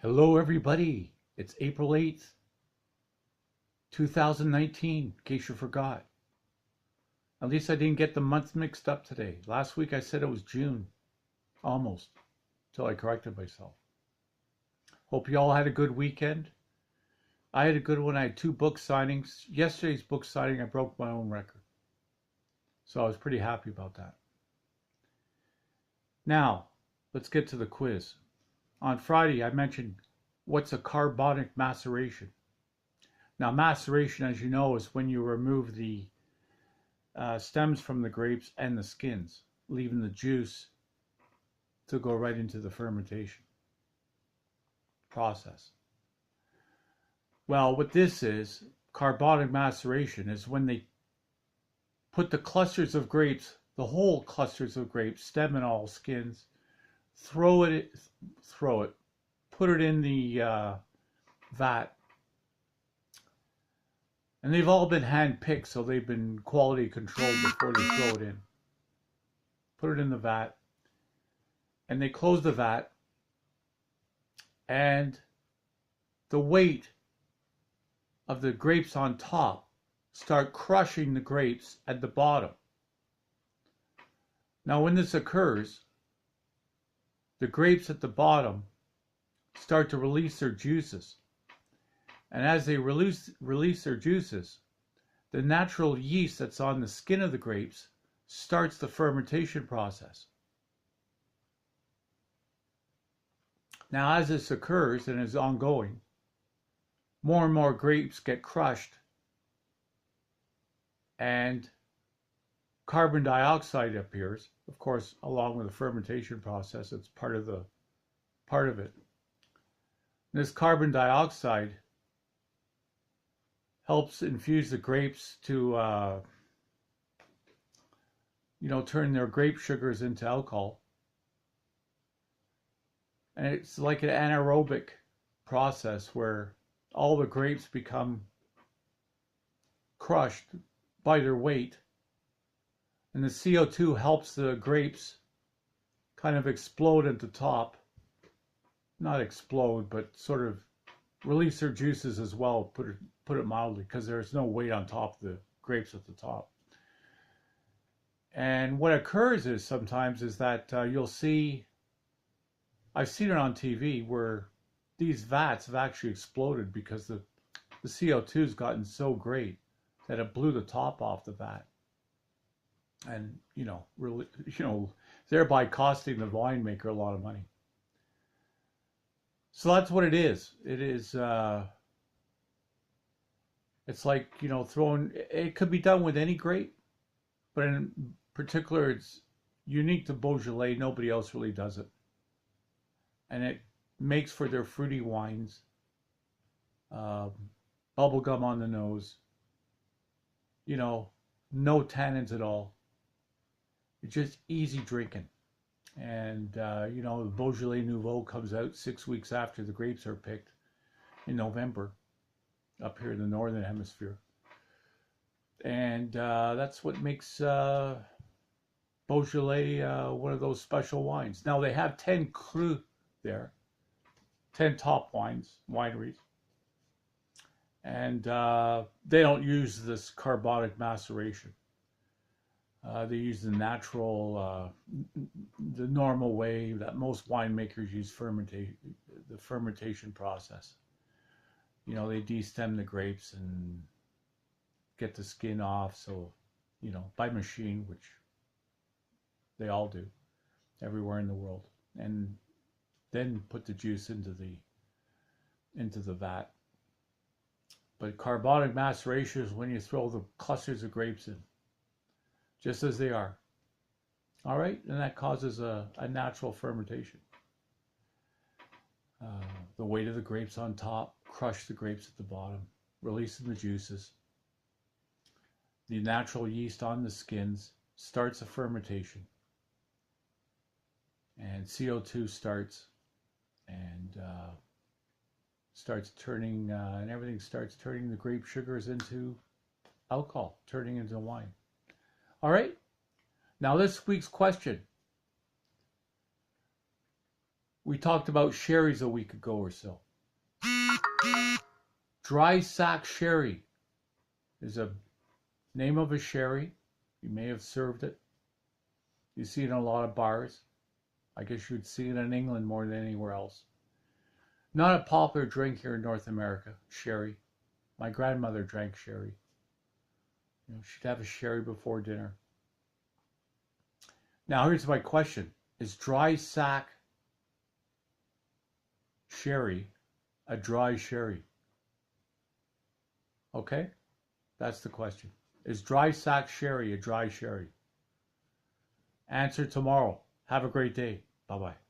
Hello, everybody. It's April 8th, 2019, in case you forgot. At least I didn't get the month mixed up today. Last week I said it was June, almost, till I corrected myself. Hope you all had a good weekend. I had a good one. I had 2 book signings. Yesterday's book signing, I broke my own record. So I was pretty happy about that. Now, let's get to the quiz. On Friday, I mentioned what's a carbonic maceration. Now, maceration, as you know, is when you remove the stems from the grapes and the skins, leaving the juice to go right into the fermentation process. Well, what this is, carbonic maceration, is when they put the clusters of grapes, the whole clusters of grapes, stem and all, skins, throw it, put it in the vat. And they've all been hand-picked, so they've been quality controlled before they throw it in. Put it in the vat. And they close the vat. And the weight of the grapes on top start crushing the grapes at the bottom. Now, when this occurs, the grapes at the bottom start to release their juices. And as they release their juices, the natural yeast that's on the skin of the grapes starts the fermentation process. Now, as this occurs and is ongoing, more and more grapes get crushed, and carbon dioxide appears, of course, along with the fermentation process. It's part of it. This carbon dioxide helps infuse the grapes to, turn their grape sugars into alcohol. And it's like an anaerobic process where all the grapes become crushed by their weight. And the CO2 helps the grapes kind of explode at the top. Not explode, but sort of release their juices as well, put it mildly, because there's no weight on top of the grapes at the top. And what occurs is sometimes is that you'll see, I've seen it on TV, where these vats have actually exploded because the CO2 has gotten so great that it blew the top off the vat. And, really, thereby costing the winemaker a lot of money. So that's what it is. It is, it's like, it could be done with any grape, but in particular, it's unique to Beaujolais. Nobody else really does it. And it makes for their fruity wines, bubblegum on the nose, no tannins at all. It's just easy drinking. And, the Beaujolais Nouveau comes out 6 weeks after the grapes are picked in November up here in the Northern Hemisphere. And that's what makes Beaujolais one of those special wines. Now, they have 10 cru there, 10 top wineries. And they don't use this carbonic maceration. They use the natural, the normal way that most winemakers use the fermentation process. They destem the grapes and get the skin off. So, by machine, which they all do everywhere in the world, and then put the juice into the vat. But carbonic maceration is when you throw the clusters of grapes in, just as they are. All right, and that causes a natural fermentation. The weight of the grapes on top, crush the grapes at the bottom, releasing the juices. The natural yeast on the skins starts a fermentation. And CO2 starts and starts turning, and everything starts turning the grape sugars into alcohol, turning into wine. All right, now this week's question. We talked about sherries a week ago or so. Dry sack sherry is a name of a sherry. You may have served it. You see it in a lot of bars. I guess you'd see it in England more than anywhere else. Not a popular drink here in North America, sherry. My grandmother drank sherry. You know, she'd have a sherry before dinner. Now here's my question. Is dry sack sherry a dry sherry? Okay, that's the question. Is dry sack sherry a dry sherry? Answer tomorrow. Have a great day. Bye-bye.